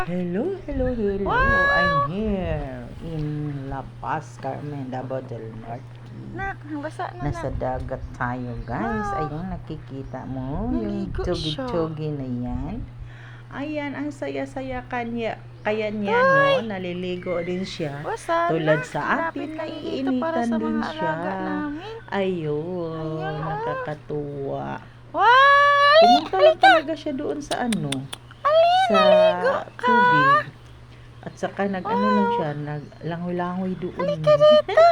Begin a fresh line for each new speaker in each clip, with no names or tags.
Hello, hello, hello.
Wow!
I'm here in La Paz, Carmen, Davao del Norte.
Nak, basa na
Nasa
nak.
dagat tayo, guys.
Wow.
Ayun, nakikita mo yung
Naligo siya.
tsugi-tsugi na yan. Ayan, ang saya-saya kanya. Kaya niya,
Ay!
no? Naliligo din siya.
Basa
Tulad
na.
sa
Malapit
atin,
tayo dito para
naiinitan
sa
din
mga
siya.
alaga namin.
Ayun,
Ayun, oh.
nakakatuwa.
Wow!
Pumunta lang talaga siya doon sa ano, sa
naligo ka.
tubig. At saka nag-ano lang
Wow.
siya, naglangoy-langoy doon.
Halika dito.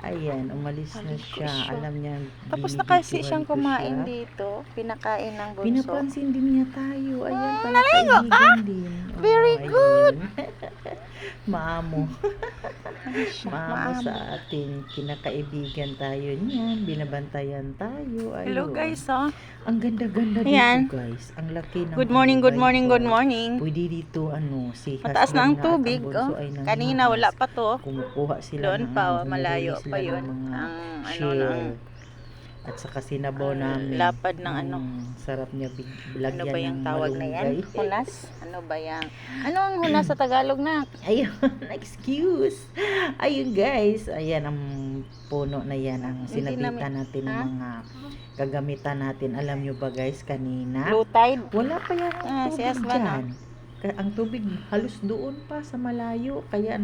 Ayan, umalis na
Naligo
siya.
siya.
Alam niya,
Tapos na kasi
binibidyohan
siyang
ko
kumain
siya.
dito. Pinakain ng bunso.
Pinapansin din niya tayo. Ayan, pala
naligo ka?
kaibigan din.
Very
ayun.
good.
Maamo.
Ano siya?
Maamo
Maamo.
sa atin. Kinakaibigan tayo niyan. Binabantayan tayo. Ayun.
Hello guys, oh.
Ang ganda-ganda
Ayan.
dito, guys. Ang laki ng
Good morning, good morning, good morning.
Pwede dito, si
Mataas na
husband
ang
nga at
tubig,
bunso
oh.
ay nanghihas.
Kanina wala pa to.
Kumukuha sila
Doon
ng
pa,
humuhuli
malayo
sila
pa
ng
yun.
mga
Ang ano
shell.
ng
At saka sinabaw namin.
lapad ng ano.
Sarap niya
Ano
lagyan
ba yung
ng
tawag na yan?
malunggay.
Hunas? Ano ba yung... Ano ang hunas sa Tagalog na?
Ayun, excuse. Ayun guys, ayan ang puno na yan, ang
Hindi
sinabitan natin ng
ha?
mga kagamitan natin. Alam nyo ba guys, kanina?
Blue tide?
Wala pa yung
Si
tubig
husband,
dyan. Ang tubig halos doon pa sa malayo. Kaya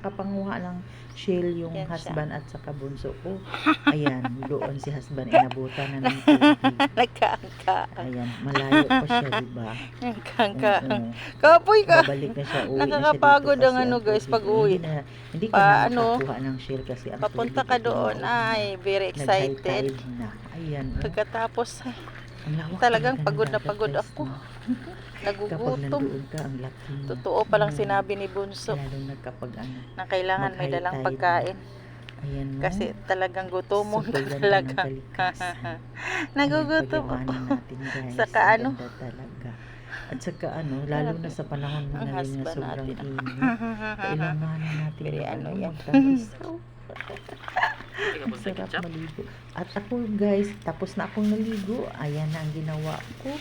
kapanguha ng shell yung
Yan siya.
husband at saka bunso ko. Ayan, doon si husband inabutan na ng tubig.
Nagkangka.
Ayan, malayo pa siya, diba?
Nagkangka.
Oo.
Kapoy ka.
Babalik na siya, uwi
Nakakapagod
na siya dito
ang ano,
kasi
guys,
tubig.
pag uwi.
Hindi ka
Pa,
na
ano,
makakuha ng shell kasi ang
Papunta
tubig
ka
ay
doon.
tumaob na.
Ay, very
Nag-high
excited.
tide na. Ayan,
Pagkatapos,
ang lawak
talagang
talaga ng
pagod na
dagat,
pagod
guys,
ako.
no? Kapag
Nagugutom.
nandoon ka, ang laki na.
Totoo palang sinabi ni Bunso
Lalo na kapag
na kailangan may
mag-high
dalang
tide.
pagkain.
Ayan, no?
Kasi talagang gutomon
Sobrang
ka
ganda ng
talaga.
kalikasan.
Nagugutom
Ayan,
ako.
pagyamanin natin, guys.
Saka
Ang
ano?
ganda talaga. At saka lalo na sa panahon
Ang
ngayon na
husband
sobrang
natin.
init. Kailanganin natin
Very
ng
ano yan.
magkaisaw. Ang sarap maligo. At ako guys, tapos na akong naligo. Ayan na ang ginawa ko.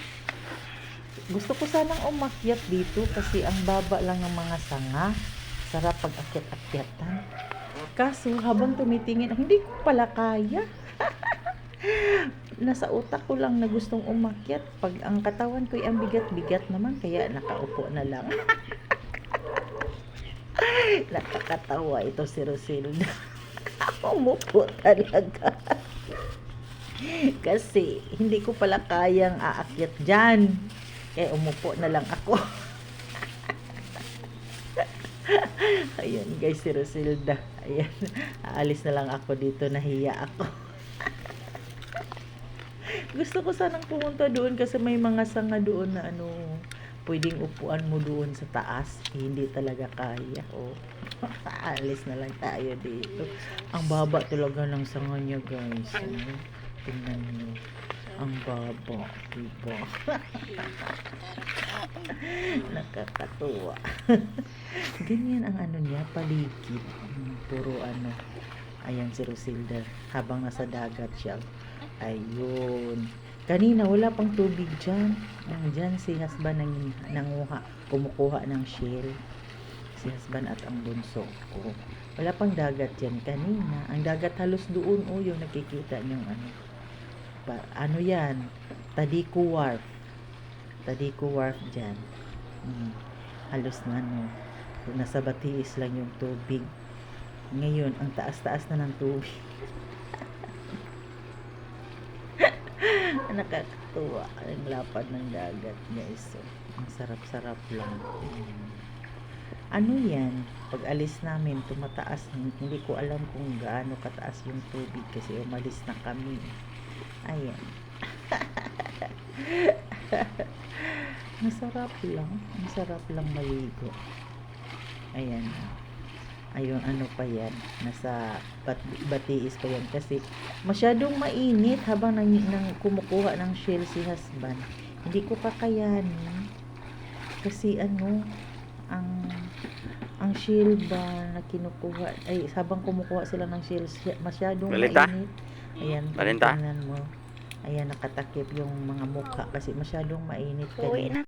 Gusto ko sanang umakyat dito kasi ang baba lang ng mga sanga. Sarap pag akyat-akyatan. Kaso habang tumitingin, hindi ko pala kaya. Nasa utak ko lang na gustong umakyat. Pag ang katawan ko ay ang bigat-bigat naman, kaya nakaupo na lang. Nakakatawa ito si Rosilda. Umupo talaga. Kasi hindi ko pala kayang aakyat dyan. Kaya umupo na lang ako. Ayan guys, si Rosilda. Ayan. Aalis na lang ako dito. Nahiya ako. Gusto ko sanang pumunta doon kasi may mga sanga doon na pwedeng upuan mo doon sa taas. Hindi talaga kaya. Aalis na lang tayo dito. Ang baba talaga ng sanga niya guys. Tingnan niyo. Ang baba, diba? Nakakatuwa. Ganyan ang niya, paligid. Puro ayan si Rosilda. Habang nasa dagat siya. Ayun. Kanina wala pang tubig dyan. Dyan si husband kumukuha ng shell. Si husband at ang bunso ko. Wala pang dagat dyan kanina. Ang dagat halos doon, yung nakikita niyong yan, Tadico Wharf dyan. Halos na nasa Batiis lang yung tubig. Ngayon ang taas-taas na ng tubig. Nakakatuwa ang lapad ng dagat guys. Ang sarap-sarap lang. Yan, pag alis namin tumataas, hindi ko alam kung gaano kataas yung tubig kasi umalis na kami. Ayan. Masarap lang maligo. Ayan. Ayun, pa yan, nasa Batiis pa yan kasi masyadong mainit habang kumukuha ng shell si husband. Hindi ko kakayanin kasi ang shell ba na kinukuha habang kumukuha sila ng shell masyadong mainit. Ayan, tingnan mo. Ayan, nakatakip yung mga mukha kasi masyadong mainit kanina.